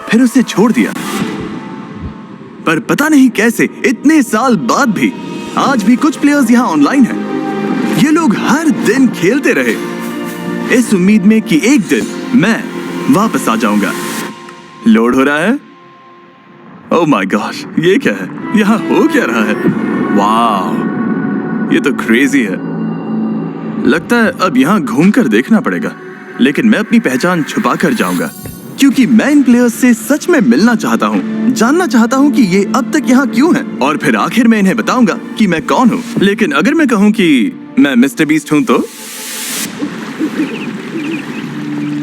फिर उसे छोड़ दिया। पर पता नहीं कैसे इतने साल बाद भी आज भी कुछ प्लेयर्स यहाँ ऑनलाइन हैं। ये लोग हर दिन खेलते रहे, इस उम्मीद में कि एक दिन मैं वापस आ जाऊंगा। लोड हो रहा है। ओह माय गॉश, ये क्या है? यहाँ हो क्या रहा है? वाह, ये तो क्रेजी है। लगता है अब यहाँ घूमकर देखना पड़ेगा, लेकिन मैं अपनी पहचान छुपा कर जाऊंगा क्योंकि मैं इन प्लेयर्स से सच में मिलना चाहता हूँ, जानना चाहता हूँ कि ये अब तक यहाँ क्यों हैं, और फिर आखिर में इन्हें बताऊंगा कि मैं कौन हूँ। लेकिन अगर मैं कहूँ कि मैं मिस्टर बीस्ट हूँ तो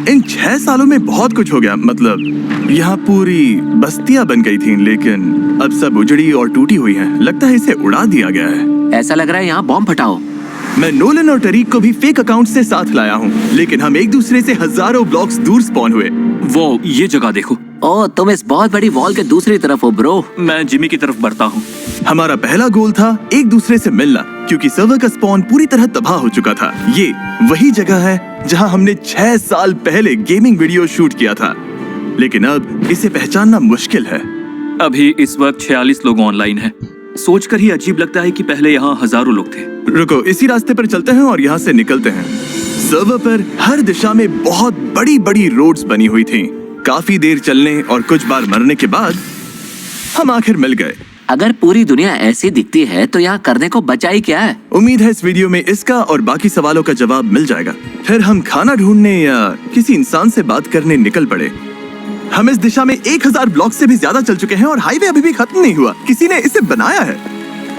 इन 6 सालों में बहुत कुछ हो गया। मतलब यहाँ पूरी बस्तियां बन गई थीं, लेकिन अब सब उजड़ी और टूटी हुई हैं। लगता है इसे उड़ा दिया गया है। ऐसा लग रहा है यहाँ बॉम्ब फटाओ। मैं नोलन और टरीक को भी फेक अकाउंट से साथ लाया हूँ, लेकिन हम एक दूसरे से हजारों ब्लॉक्स दूर स्पॉन हुए। वो ये जगह देखो। ओह, तुम इस बहुत बड़ी वॉल के दूसरी तरफ हो ब्रो। मैं जिमी की तरफ बढ़ता हूँ। हमारा पहला गोल था एक दूसरे से मिलना, क्योंकि सर्वर का स्पॉन पूरी तरह तबाह हो चुका था। ये वही जगह है जहाँ हमने 6 साल पहले गेमिंग वीडियो शूट किया था, लेकिन अब इसे पहचानना मुश्किल है। अभी इस वक्त 46 लोग ऑनलाइन हैं। सोचकर ही अजीब लगता है कि पहले यहाँ हजारों लोग थे। रुको, इसी रास्ते पर चलते हैं और यहाँ से निकलते हैं। सर्वर पर हर दिशा में बहुत बड़ी बड़ी रोड्स बनी हुई थीं। काफी देर चलने और कुछ बार मरने के बाद हम आखिर मिल गए। अगर पूरी दुनिया ऐसी दिखती है तो यहाँ करने को बचा ही क्या है? उम्मीद है इस वीडियो में इसका और बाकी सवालों का जवाब मिल जाएगा। फिर हम खाना ढूंढने या किसी इंसान से बात करने निकल पड़े। हम इस दिशा में 1000 ब्लॉक से भी ज्यादा चल चुके हैं और हाईवे अभी भी खत्म नहीं हुआ। किसी ने इसे बनाया है।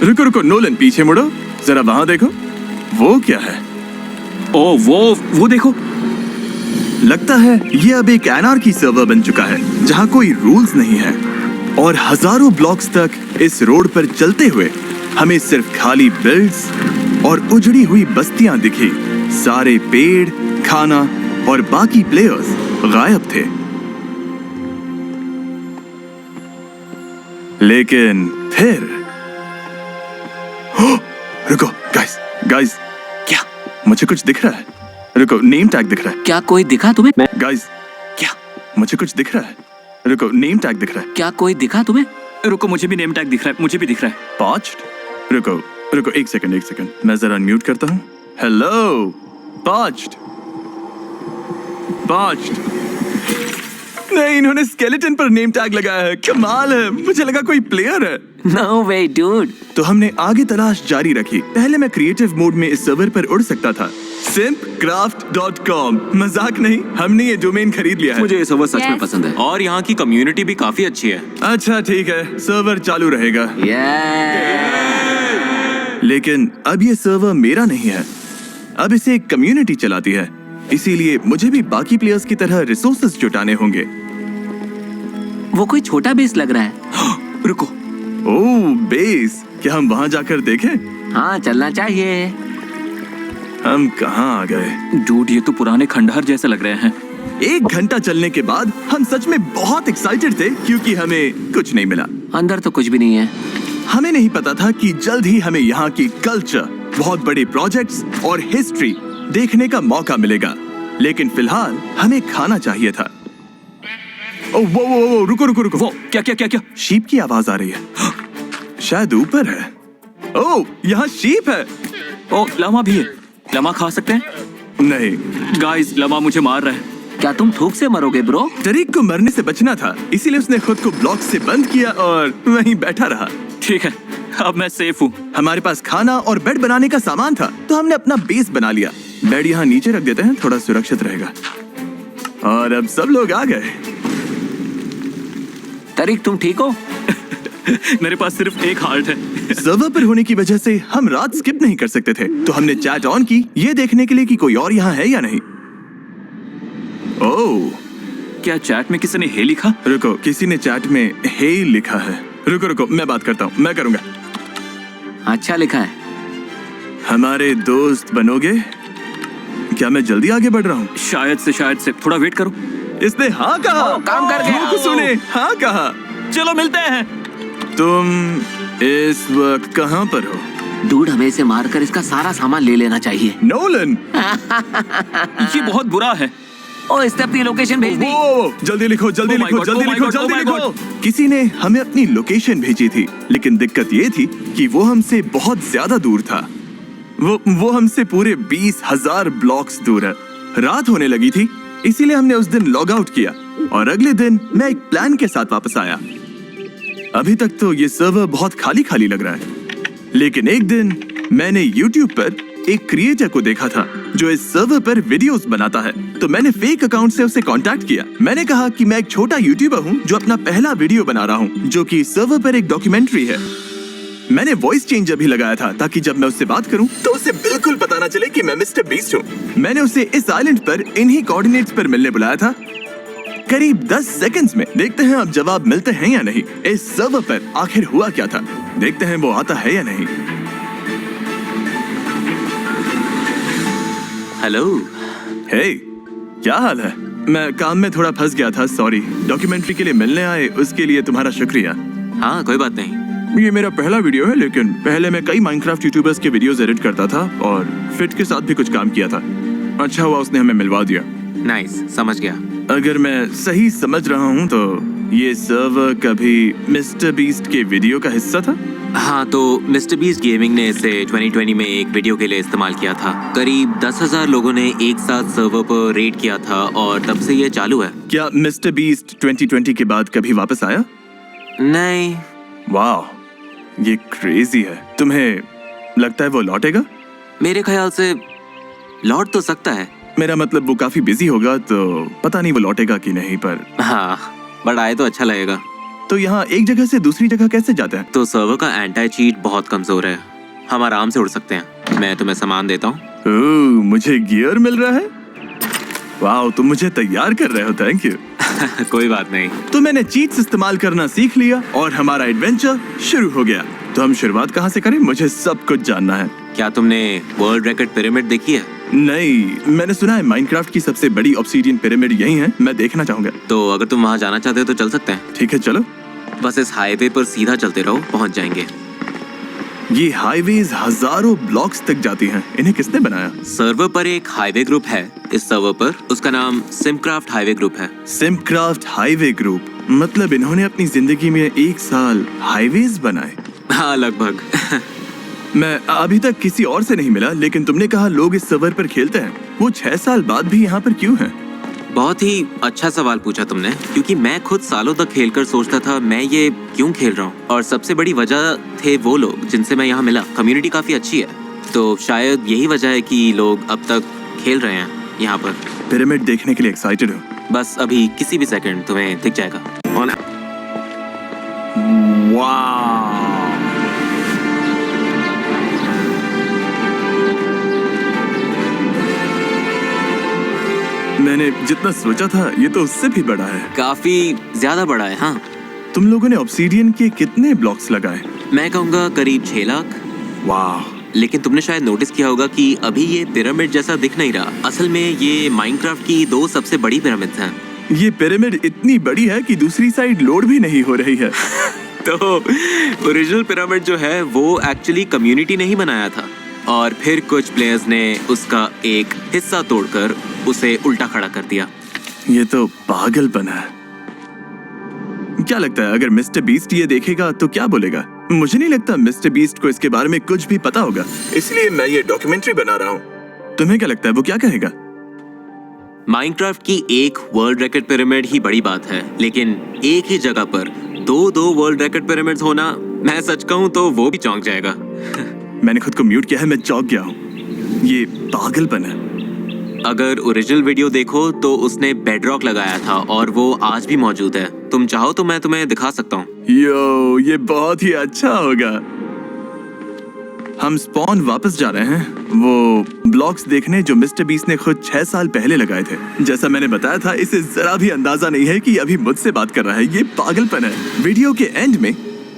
रुको रुको नोलन, पीछे मुड़ो, जरा वहां देखो। वो क्या है? ओ वो देखो। लगता है ये अब एक एनार्की सर्वर बन चुका है जहाँ कोई रूल्स नहीं है, और हजारों ब्लॉक्स तक इस रोड पर चलते हुए हमें सिर्फ खाली बिल्ड्स और उजड़ी हुई बस्तियां दिखी। सारे पेड़, खाना और बाकी प्लेयर्स गायब थे। लेकिन फिर रुको गाइस, क्या? मुझे कुछ दिख रहा है। रुको, नेम टैग दिख रहा है। क्या कोई दिखा तुम्हें? गाइस, क्या? मुझे कुछ दिख रहा है। रुको, नेम टैग दिख रहा है। क्या कोई दिखा तुम्हें? रुको, मुझे भी नेम टैग दिख रहा है। मुझे भी दिख रहा है। पॉच्ड। रुको एक सेकंड, मैं जरा अनम्यूट करता हूँ। हेलो पॉच्ड। नहीं, इन्होंने स्केलेटन पर नेम टैग लगाया है। कमाल है, मुझे लगा कोई प्लेयर है। No way dude. तो हमने आगे तलाश जारी रखी। पहले मैं क्रिएटिव मोड में इस सर्वर पर उड़ सकता था। simpcraft.com, मजाक नहीं, हमने ये डोमेन खरीद लिया है। मुझे ये सर्वर सच में पसंद है और यहाँ की कम्युनिटी भी काफी अच्छी है। अच्छा ठीक है, सर्वर चालू रहेगा। लेकिन अब ये सर्वर मेरा नहीं है, अब इसे एक कम्युनिटी चलाती है, इसीलिए मुझे भी बाकी प्लेयर्स की तरह रिसोर्सेज जुटाने होंगे। वो कोई छोटा बेस लग रहा है। रुको। ओह बेस, क्या हम वहाँ जाकर देखें? हाँ, चलना चाहिए। हम कहाँ आ गए? डूड, ये तो पुराने खंडहर जैसे लग रहे हैं। 1 घंटा चलने के बाद हम सच में बहुत एक्साइटेड थे क्योंकि हमें कुछ नहीं मिला। अंदर तो कुछ भी नहीं है। हमें नहीं पता था कि जल्द ही हमें यहाँ की कल्चर, बहुत बड़े प्रोजेक्ट्स और हिस्ट्री देखने का मौका मिलेगा, लेकिन फिलहाल हमें खाना चाहिए था। ओह वो रुको। वो क्या? शीप की आवाज आ रही है। शायद ऊपर है। ओह, यहाँ शीप है। ओ, लमा भी है। लमा खा सकते हैं? नहीं गाइस, लमा मुझे मार रहा है। क्या तुम थूक से मरोगे ब्रो? टरीक को मरने से बचना था, इसीलिए उसने खुद को ब्लॉक से बंद किया और वहीं बैठा रहा। ठीक है, अब मैं सेफ हूँ। हमारे पास खाना और बेड बनाने का सामान था, तो हमने अपना बेस बना लिया। बेड यहाँ नीचे रख देते हैं, थोड़ा सुरक्षित रहेगा। और अब सब लोग आ गए। तरीक, तुम ठीक हो? मेरे पास सिर्फ एक हार्ट है। सर्वर पर होने की वजह से हम रात स्किप नहीं कर सकते थे, तो हमने चैट ऑन की ये देखने के लिए कि कोई और यहाँ है या नहीं। ओह, क्या चैट में किसी ने हे लिखा? रुको, किसी ने चैट में हे लिखा है। रुको, मैं बात करता हूँ, मैं करूंगा। अच्छा लिखा है। हमारे दोस्त बनोगे? क्या मैं जल्दी आगे बढ़ रहा हूँ? शायद से थोड़ा वेट करो। इसने हाँ कहा। काम कर गया। मुंह को सुने, हाँ कहा। चलो मिलते हैं। तुम इस वक्त कहाँ पर हो? डूड, हमें इसे मारकर इसका सारा सामान ले लेना चाहिए। नोलन, ये बहुत बुरा है। ओ इसने अपनी लोकेशन भेज दी। वो जल्दी लिखो, जल्दी Oh my लिखो, God, जल्दी oh my लिखो, God, जल्दी oh my लिखो। किसी ने हमें अपनी लोकेशन भेजी थी, लेकिन दिक्कत ये थी कि वो हमसे बहुत ज्यादा दूर था। वो हमसे पूरे 20,000 ब्लॉक्स दूर है। रात होने लगी थी, इसीलिए हमने उस दिन लॉग आउट किया और अगले दिन मैं एक प्लान के साथ वापस आया। अभी तक तो ये सर्वर बहुत खाली खाली लग रहा है, लेकिन एक दिन मैंने YouTube पर एक क्रिएटर को देखा था जो इस सर्वर पर वीडियोस बनाता है। तो मैंने फेक अकाउंट से उसे कांटेक्ट किया। मैंने कहा कि मैं एक छोटा यूट्यूबर हूँ जो अपना पहला वीडियो बना रहा हूँ, जो कि सर्वर पर एक डॉक्यूमेंट्री है। मैंने वॉइस चेंजर भी लगाया था ताकि जब मैं उससे बात करूं तो उसे बिल्कुल पता ना चले कि मैं मिस्टर बीस्ट हूं। मैंने उसे इस आइलैंड पर इन्हीं कोऑर्डिनेट्स पर मिलने बुलाया था। करीब 10 सेकंड्स में देखते हैं अब जवाब मिलते हैं या नहीं। इस सर्वर पर आखिर हुआ क्या था, देखते हैं वो आता है या नहीं। हेलो। हे, क्या हाल है? मैं काम में थोड़ा फंस गया था, सॉरी। डॉक्यूमेंट्री के लिए मिलने आए उसके लिए तुम्हारा शुक्रिया। हाँ कोई बात नहीं। ये मेरा पहला वीडियो है, लेकिन पहले मैं कई माइनक्राफ्ट यूट्यूबर्स के वीडियोस एडिट करता था और फिट के साथ भी कुछ काम किया था। अच्छा हुआ उसने हमें मिलवा दिया। नाइस, समझ गया। अगर मैं सही समझ रहा हूँ तो ये सर्वर कभी मिस्टर बीस्ट के वीडियो का हिस्सा था? हाँ, तो मिस्टर बीस्ट गेमिंग ने इसे 2020 में एक वीडियो के लिए इस्तेमाल किया था। करीब 10,000 लोगों ने एक साथ सर्वर पर रेड किया था और तब से ये चालू है। क्या मिस्टर बीस्ट 2020 के बाद कभी वापस आया? नहीं। वाह, ये क्रेजी है। तुम्हें लगता है वो लौटेगा? मेरे ख्याल से लौट तो सकता है। मेरा मतलब वो काफी बिजी होगा, तो पता नहीं वो लौटेगा कि नहीं। पर हाँ, बट आए तो अच्छा लगेगा। तो यहाँ एक जगह से दूसरी जगह कैसे जाते हैं? तो सर्वर का एंटी चीट बहुत कमजोर है, हम आराम से उड़ सकते हैं। मैं तुम्हें सामान देता हूँ। ओह, मुझे गियर मिल रहा है। वाह, तुम मुझे तैयार कर रहे हो, थैंक यू। कोई बात नहीं। तो मैंने चीट्स इस्तेमाल करना सीख लिया और हमारा एडवेंचर शुरू हो गया। तो हम शुरुआत कहाँ से करें? मुझे सब कुछ जानना है। क्या तुमने वर्ल्ड रिकॉर्ड पिरामिड देखी है? नहीं, मैंने सुना है माइनक्राफ्ट की सबसे बड़ी ऑब्सीडियन पिरामिड यही है। मैं देखना चाहूंगा। तो अगर तुम वहाँ जाना चाहते हो तो चल सकते हैं। ठीक है, चलो। बस इस हाईवे पर सीधा चलते रहो, पहुँच जाएंगे। ये हाईवेज हजारों ब्लॉक्स तक जाती हैं। इन्हें किसने बनाया? सर्वर पर एक हाईवे ग्रुप है। इस सर्वर पर उसका नाम सिमक्राफ्ट हाईवे ग्रुप है। सिमक्राफ्ट हाईवे ग्रुप, मतलब इन्होंने अपनी जिंदगी में 1 साल हाईवेज बनाए। हाँ, लगभग। मैं अभी तक किसी और से नहीं मिला, लेकिन तुमने कहा लोग इस सर्वर पर खेलते हैं। वो 6 साल बाद भी यहाँ पर क्यों हैं? बहुत ही अच्छा सवाल पूछा तुमने, क्योंकि मैं खुद सालों तक खेलकर सोचता था मैं ये क्यों खेल रहा हूँ। और सबसे बड़ी वजह थे वो लोग जिनसे मैं यहाँ मिला। कम्युनिटी काफी अच्छी है, तो शायद यही वजह है कि लोग अब तक खेल रहे हैं यहाँ पर। पिरामिड देखने के लिए एक्साइटेड हूँ। बस अभी किसी भी सेकंड तुम्हें दिख जाएगा। वाह, मैंने जितना सोचा था ये तो उससे भी बड़ा है। काफी ज्यादा बड़ा है। हाँ, तुम लोगों ने ऑब्सीडियन के कितने ब्लॉक्स लगाए? मैं कहूँगा करीब 6 लाख। वाह, लेकिन तुमने शायद नोटिस किया होगा कि अभी ये पिरामिड जैसा दिख नहीं रहा। असल में ये माइनक्राफ्ट की 2 सबसे बड़ी पिरामिड्स हैं। ये पिरामिड इतनी बड़ी है कि दूसरी साइड लोड भी नहीं हो रही है। तो ओरिजिनल पिरामिड जो है वो एक्चुअली कम्युनिटी ने ही बनाया था, और फिर कुछ प्लेयर्स ने उसका एक हिस्सा तोड़कर उसे उल्टा खड़ा कर दिया। ये तो पागलपन है। क्या लगता है अगर मिस्टर बीस्ट ये देखेगा तो क्या बोलेगा? मुझे नहीं लगता मिस्टर बीस्ट को इसके बारे में कुछ भी पता होगा, इसलिए मैं ये डॉक्यूमेंट्री बना रहा हूँ। तुम्हें क्या लगता है वो क्या कहेगा? माइनक्राफ्ट की एक वर्ल्ड रिकॉर्ड पिरामिड ही बड़ी बात है, लेकिन एक ही जगह पर दो वर्ल्ड रिकॉर्ड पिरामिड्स होना, मैं सच कहूँ तो वो भी चौंक जाएगा। मैंने खुद को म्यूट किया है, मैं चौंक गया हूँ। ये पागलपन है। अगर ओरिजिनल वीडियो देखो तो उसने बेडरॉक लगाया था और वो आज भी मौजूद है। तुम चाहो तो मैं तुम्हें दिखा सकता हूँ। यो, ये बहुत ही अच्छा होगा। हम स्पॉन वापस जा रहे हैं वो ब्लॉक्स देखने जो मिस्टर बीस्ट ने खुद 6 साल पहले लगाए थे। जैसा मैंने बताया था, इसे जरा भी अंदाजा नहीं है कि अभी मुझसे बात कर रहा है। ये पागलपन है। वीडियो के एंड में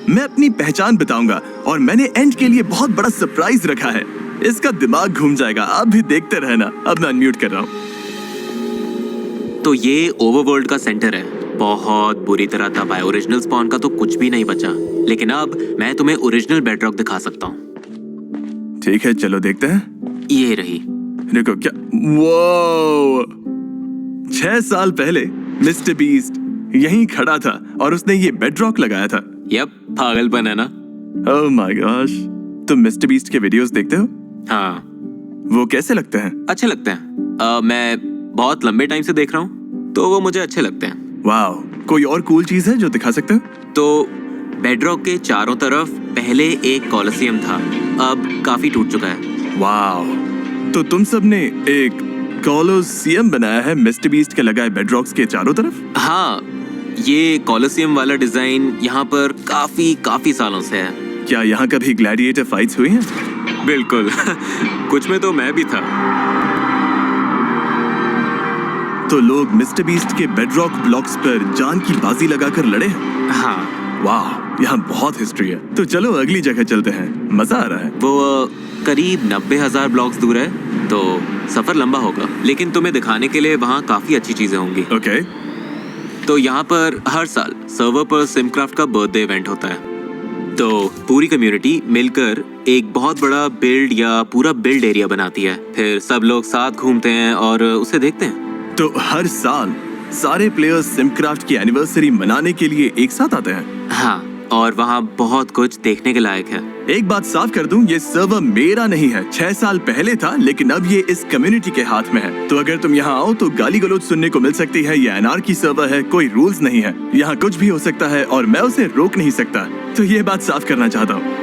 मैं अपनी पहचान बताऊंगा और मैंने एंड के लिए बहुत बड़ा सरप्राइज रखा है। इसका दिमाग घूम जाएगा, आप भी देखते रहना। अब मैं अनम्यूट कर रहा हूँ। तो ये ओवरवर्ल्ड का सेंटर है। बहुत बुरी तरह दबा है। ओरिजिनल स्पॉन का तो कुछ भी नहीं बचा, लेकिन अब मैं तुम्हें ओरिजिनल बेडरॉक दिखा सकता हूँ। ठीक है, चलो देखते हैं। ये रही। देखो क्या, वो 6 साल पहले मिस्टर बीस्ट यहीं खड़ा था और उसने ये बेडरॉक लगाया था। यप, पागलपन है ना। ओह माय गॉश, तुम मिस्टर बीस्ट के वीडियोस देखते हो? हाँ, वो कैसे लगते हैं? अच्छे लगते हैं। मैं बहुत लंबे टाइम से देख रहा हूँ तो वो मुझे अच्छे लगते हैं। वाह, कोई और कूल चीज है जो दिखा सकते हो? तो बेडरॉक के चारों तरफ पहले एक कॉलोसियम था, अब काफी टूट चुका है। वाह, तो तुम सब ने एक कॉलोसियम बनाया है मिस्टर बीस्ट के लगाए बेडरॉक्स के चारों तरफ? हाँ, ये कॉलोसियम वाला डिजाइन यहाँ पर काफी सालों से है। क्या यहाँ कभी ग्लैडिएटर फाइट्स हुई हैं? बिल्कुल। कुछ में तो मैं भी था। तो लोग मिस्टर बीस्ट के बेडरॉक ब्लॉक्स पर जान की बाजी लगाकर लड़े हैं। हाँ, वाह, यहाँ बहुत हिस्ट्री है। तो चलो अगली जगह चलते हैं, मजा आ रहा है। वो करीब 90,000 ब्लॉक्स दूर है, तो सफर लंबा होगा, लेकिन तुम्हें दिखाने के लिए वहाँ काफी अच्छी चीजें होंगी। ओके। तो यहाँ पर हर साल सर्वर पर सिमक्राफ्ट का बर्थडे इवेंट होता है। तो पूरी कम्युनिटी मिलकर एक बहुत बड़ा बिल्ड या पूरा बिल्ड एरिया बनाती है, फिर सब लोग साथ घूमते हैं और उसे देखते हैं। तो हर साल सारे प्लेयर्स सिमक्राफ्ट की एनिवर्सरी मनाने के लिए एक साथ आते हैं। हाँ, और वहाँ बहुत कुछ देखने के लायक है। एक बात साफ कर दूं, ये सर्वर मेरा नहीं है। 6 साल पहले था, लेकिन अब ये इस कम्युनिटी के हाथ में है। तो अगर तुम यहाँ आओ तो गाली गलौज सुनने को मिल सकती है। ये एनआरकी सर्वर है, कोई रूल्स नहीं है। यहाँ कुछ भी हो सकता है और मैं उसे रोक नहीं सकता। तो ये बात साफ करना चाहता हूँ।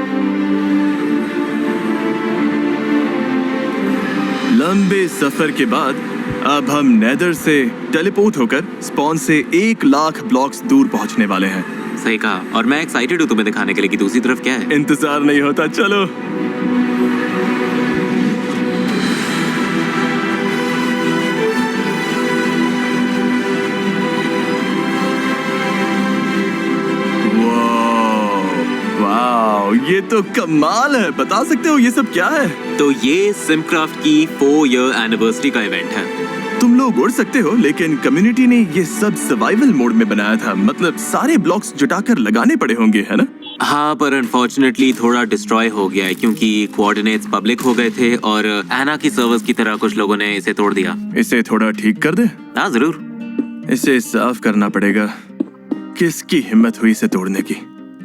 लंबे सफर के बाद अब हम नेदर से टेलीपोर्ट होकर स्पॉन से 1 लाख ब्लॉक्स दूर पहुंचने वाले हैं। सही कहा, और मैं एक्साइटेड हूँ तुम्हें दिखाने के लिए कि दूसरी तरफ क्या है। इंतजार नहीं होता, चलो। वाह, ये तो कमाल है। बता सकते हो ये सब क्या है? तो ये सिमक्राफ्ट की 4 ईयर एनिवर्सरी का इवेंट है। तुम लोग उड़ सकते हो, लेकिन कम्युनिटी ने ये सब सर्वाइवल मोड में बनाया था। मतलब सारे ब्लॉक्स जुटाकर लगाने पड़े होंगे, है ना? हाँ, पर अनफॉर्चुनेटली थोड़ा डिस्ट्रॉय हो गया है क्योंकि कोऑर्डिनेट्स पब्लिक हो गए थे और एना की सर्वर्स की तरह कुछ लोगों ने इसे तोड़ दिया। इसे थोड़ा ठीक कर दे। हाँ, जरूर। इसे साफ करना पड़ेगा। किसकी हिम्मत हुई इसे तोड़ने की?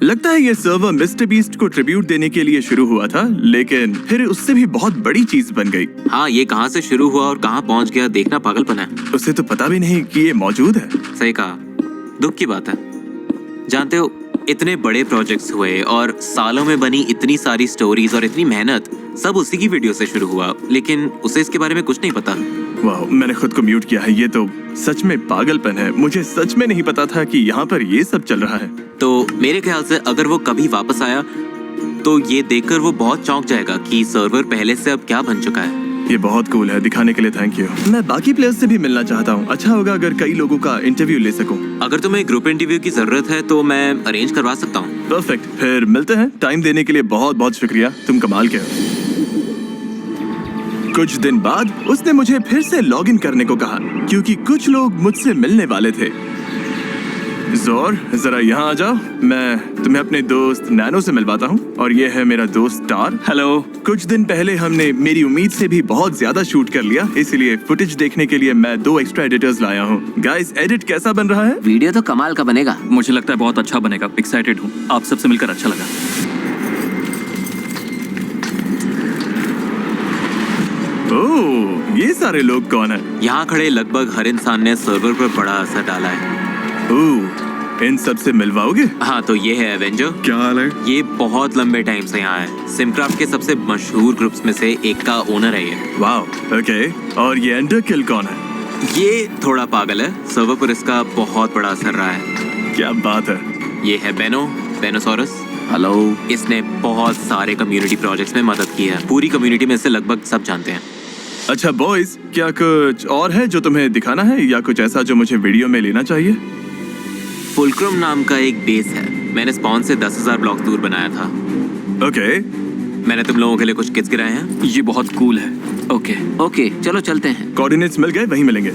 लगता है ये सर्वर मिस्टर बीस्ट को ट्रिब्यूट देने के लिए शुरू हुआ था, लेकिन फिर उससे भी बहुत बड़ी चीज बन गई। हाँ, ये कहाँ से शुरू हुआ और कहाँ पहुँच गया देखना पागलपन है। उसे तो पता भी नहीं कि ये मौजूद है। सही कहा, दुख की बात है। जानते हो, इतने बड़े प्रोजेक्ट्स हुए और सालों में बनी इतनी सारी स्टोरीज और इतनी मेहनत सब उसी की वीडियो से शुरू हुआ, लेकिन उसे इसके बारे में कुछ नहीं पता। वाह, मैंने खुद को म्यूट किया है। ये तो सच में पागलपन है। मुझे सच में नहीं पता था कि यहाँ पर ये सब चल रहा है। तो मेरे ख्याल से अगर वो कभी वापस आया तो ये देखकर वो बहुत चौंक जाएगा कि सर्वर पहले से अब क्या बन चुका है। ये बहुत कूल है, दिखाने के लिए थैंक यू। मैं बाकी प्लेयर्स से भी मिलना चाहता हूँ। अच्छा होगा अगर कई लोगों का इंटरव्यू ले सकूं। अगर तुम्हें ग्रुप इंटरव्यू की जरूरत है तो मैं अरेंज करवा सकता हूँ। परफेक्ट, फिर मिलते हैं। टाइम देने के लिए बहुत बहुत शुक्रिया, तुम कमाल के हो। कुछ दिन बाद उसने मुझे फिर से लॉगिन करने को कहा क्योंकि कुछ लोग मुझसे मिलने वाले थे। जोर, जरा यहाँ आ जाओ। मैं तुम्हें अपने दोस्त नैनो से मिलवाता हूँ और ये है मेरा दोस्त स्टार। हेलो। कुछ दिन पहले हमने मेरी उम्मीद से भी बहुत ज्यादा शूट कर लिया, इसलिए फुटेज देखने के लिए मैं 2 एक्स्ट्रा एडिटर्स लाया हूँ। गाइस, एडिट कैसा बन रहा है? वीडियो तो कमाल का बनेगा। मुझे लगता है बहुत अच्छा बनेगा। एक्साइटेड हूँ। आप सबसे मिलकर अच्छा लगा। ओह, ये सारे लोग कौन है? यहाँ खड़े लगभग हर इंसान ने सर्वर पर बड़ा असर डाला है। ओह, इन सब से मिलवाओगे? हाँ, तो ये है एवेंजर। क्या हाल है? ये बहुत लंबे टाइम से यहाँ है। सिमक्राफ्ट के सबसे मशहूर ग्रुप्स में से एक का ओनर है ये। Wow, okay. और ये अंडरकिल कौन है? ये थोड़ा पागल है, सर्वर पर इसका बहुत बड़ा असर रहा है। क्या बात है। ये है बेनोसोरस। हेलो। इसने बहुत सारे कम्युनिटी प्रोजेक्ट्स में मदद की है। पूरी कम्युनिटी में से लगभग सब जानते हैं। अच्छा बॉयज, क्या कुछ और है जो तुम्हें दिखाना है या कुछ ऐसा जो मुझे वीडियो में लेना चाहिए? फुलक्रम नाम का एक बेस है। मैंने स्पॉन से 10,000 ब्लॉक्स दूर बनाया था। ओके। मैंने तुम लोगों के लिए कुछ किट्स गिराए हैं। ये बहुत कूल है। ओके। ओके, चलो चलते हैं। कोऑर्डिनेट्स मिल गए, वहीं मिलेंगे।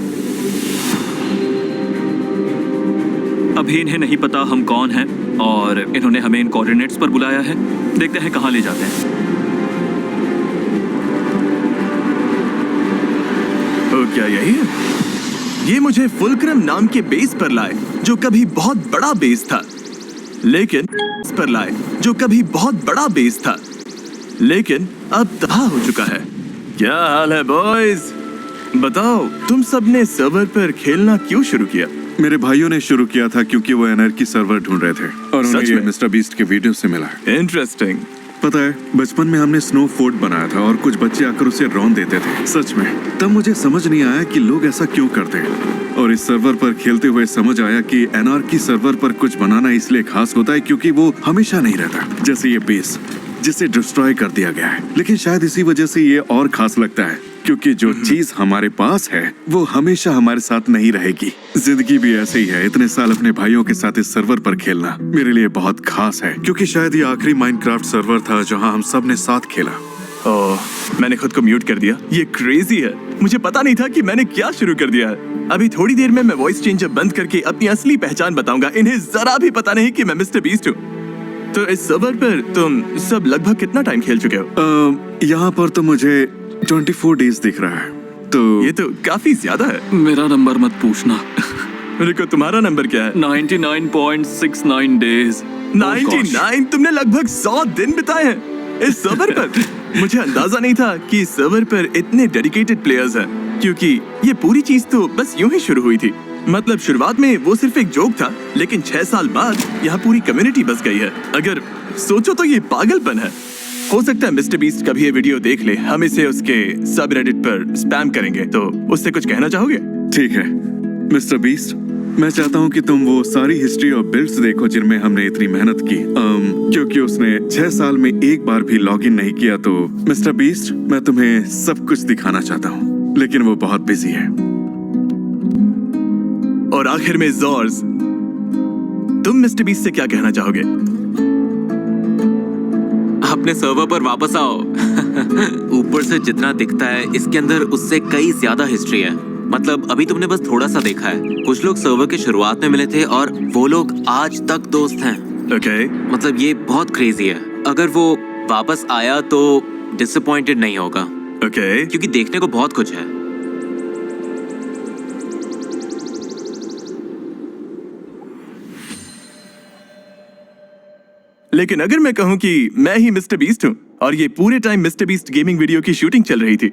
अभी इन्हें नहीं पता हम कौन हैं और इन्होंने हमें इन कोऑर्डिनेट्स पर बुलाया है। देखते हैं कहाँ ले जाते हैं। ओ, क्या यही है? ये मुझे फुलक्रम नाम के बेस पर लाए, जो कभी बहुत बड़ा बेस था, लेकिन इस पर लाए जो कभी बहुत बड़ा बेस था, लेकिन अब तबाह हो चुका है। क्या हाल है बॉयज? बताओ, तुम सबने सर्वर पर खेलना क्यों शुरू किया? मेरे भाइयों ने शुरू किया था क्योंकि वो एनआरकी सर्वर ढूंढ रहे थे और उन्हें सच ये में? मिस्टर बीस्ट के वीडियो से मिला। इंटरेस्टिंग। पता है, बचपन में हमने स्नो फोर्ट बनाया था और कुछ बच्चे आकर उसे रौंद देते थे। सच में तब मुझे समझ नहीं आया कि लोग ऐसा क्यों करते हैं, और इस सर्वर पर खेलते हुए समझ आया कि एनआरकी सर्वर पर कुछ बनाना इसलिए खास होता है क्योंकि वो हमेशा नहीं रहता, जैसे ये बेस जिसे डिस्ट्रॉय कर दिया गया है। लेकिन शायद इसी वजह से ये और खास लगता है क्योंकि जो चीज हमारे पास है वो हमेशा हमारे साथ नहीं रहेगी। जिंदगी भी ऐसे ही है। इतने साल अपने भाइयों के साथ इस सर्वर पर खेलना मेरे लिए बहुत खास है क्योंकि शायद ये आखिरी माइनक्राफ्ट सर्वर था जहां हम सब ने साथ खेला। ओह, मैंने खुद को म्यूट कर दिया। ये क्रेजी है। मुझे पता नहीं था कि मैंने क्या शुरू कर दिया है। अभी थोड़ी देर में मैं वॉइस चेंजर बंद करके अपनी असली पहचान बताऊंगा। इन्हें जरा भी पता नहीं कि मैं मिस्टर बीस्ट हूँ। तो इस सर्वर पर तुम सब लगभग कितना टाइम खेल चुके हो? यहाँ पर तो मुझे 24 डेज दिख रहा है। तो ये तो काफी ज्यादा है। मेरा नंबर मत पूछना। रुको, तुम्हारा नंबर क्या है? 99.69 डेज। 99? तुमने लगभग 100 दिन बिताए हैं इस सर्वर पर। मुझे अंदाजा नहीं था कि इस सर्वर पर इतने डेडिकेटेड प्लेयर्स हैं, क्योंकि ये पूरी चीज तो बस यूं ही शुरू हुई थी। मतलब शुरुआत में वो सिर्फ एक जोक था, लेकिन 6 साल बाद यहाँ पूरी कम्युनिटी बस गई है। अगर सोचो तो ये पागलपन है। हो सकता है मिस्टर बीस्ट कभी ये वीडियो देख ले। हम इसे उसके सब रेडिट पर स्पैम करेंगे, तो उससे कुछ कहना चाहोगे? ठीक है मिस्टर बीस्ट, मैं चाहता हूँ कि तुम वो सारी हिस्ट्री और बिल्ड्स देखो जिनमें हमने इतनी मेहनत की। क्योंकि उसने 6 साल में एक बार भी लॉगिन नहीं किया, तो मिस्टर बीस्ट मैं तुम्हें सब कुछ दिखाना चाहता हूँ, लेकिन वो बहुत बिजी है। और आखिर में जॉर्ज, तुम मिस्टर बीस्ट से क्या कहना चाहोगे? अपने सर्वर पर वापस आओ। ऊपर से जितना दिखता है इसके अंदर उससे कई ज्यादा हिस्ट्री है। मतलब अभी तुमने बस थोड़ा सा देखा है। कुछ लोग सर्वर के शुरुआत में मिले थे और वो लोग आज तक दोस्त हैं। ओके। मतलब ये बहुत क्रेजी है। अगर वो वापस आया तो डिसअपॉइंटेड नहीं होगा। ओके। क्योंकि देखने को बहुत कुछ है। लेकिन अगर मैं कहूं कि मैं ही मिस्टर बीस्ट हूं और ये पूरे time mister beast gaming video की शूटिंग चल रही थी।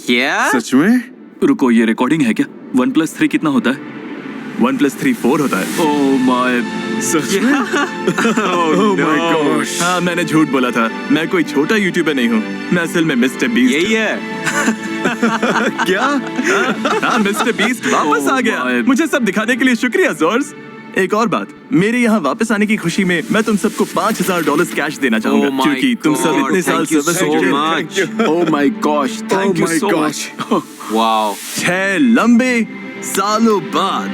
क्या? सच में? रुको, ये रिकॉर्डिंग है क्या? 1+3 कितना होता है? 1+3 4 होता है। Oh my. सच में? Oh my gosh. हाँ, मैंने झूठ बोला था। मैं कोई छोटा यूट्यूबर नहीं हूँ। मैं असल में मिस्टर बीस्ट। यही है। क्या? हाँ, मिस्टर बीस्ट वापस Oh आ गया। my. मुझे सब दिखाने के लिए शुक्रिया जॉर्ज। एक और बात, मेरे यहाँ वापस आने की खुशी में मैं तुम सबको $5000 कैश देना चाहूंगा, Oh my क्योंकि तुम सब God, इतने साल thank you सर्वर से so जुड़े हो। much. Oh my gosh, thank Oh you my so gosh. much. Wow. 6 लंबे सालों बाद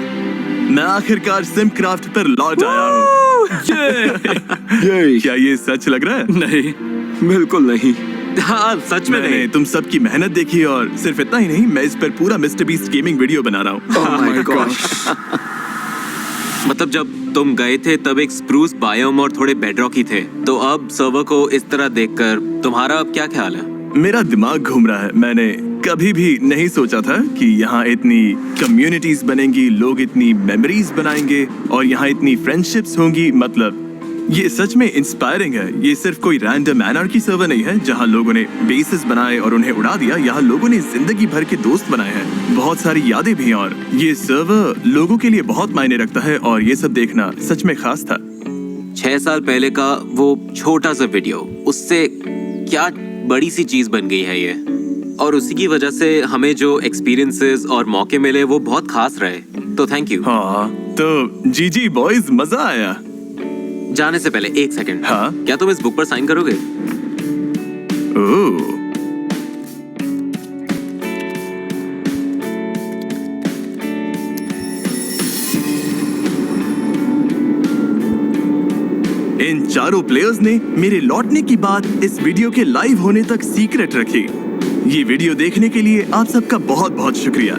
मैं आखिरकार सिमक्राफ्ट पर लौट आया हूँ। क्या ये सच लग रहा है? नहीं, बिल्कुल नहीं। हाँ, सच में मैंने नहीं। तुम सबकी मेहनत देखी और सिर्फ इतना ही नहीं, मैं इस पर पूरा मिस्टर बीस्ट गेमिंग वीडियो बना रहा हूँ। Oh my gosh. मतलब जब तुम गए थे तब एक स्प्रूस बायोम और थोड़े बेडरॉक ही थे, तो अब सर्वर को इस तरह देखकर तुम्हारा अब क्या ख्याल है? मेरा दिमाग घूम रहा है। मैंने कभी भी नहीं सोचा था कि यहाँ इतनी कम्युनिटीज बनेंगी, लोग इतनी मेमोरीज बनाएंगे और यहाँ इतनी फ्रेंडशिप्स होंगी। मतलब ये सच में इंस्पायरिंग है। ये सिर्फ कोई रैंडम एनार्की सर्वर नहीं है जहाँ लोगों ने बेसिस बनाए और उन्हें उड़ा दिया। यहाँ लोगों ने जिंदगी भर के दोस्त बनाए हैं, बहुत सारी यादें भी, और ये सर्वर लोगों के लिए बहुत मायने रखता है और ये सब देखना सच में खास था। 6 साल पहले का वो छोटा सा वीडियो, उससे क्या बड़ी सी चीज बन गई है ये। और उसी की वजह से हमें जो एक्सपीरियंसेस और मौके मिले वो बहुत खास रहे। तो थैंक यू। हाँ, तो जी बॉयज, मजा आया। जाने से पहले एक सेकंड। हाँ? क्या तुम इस बुक पर साइन करोगे? ओह, इन चारों प्लेयर्स ने मेरे लौटने की बात इस वीडियो के लाइव होने तक सीक्रेट रखी। ये वीडियो देखने के लिए आप सबका बहुत बहुत शुक्रिया।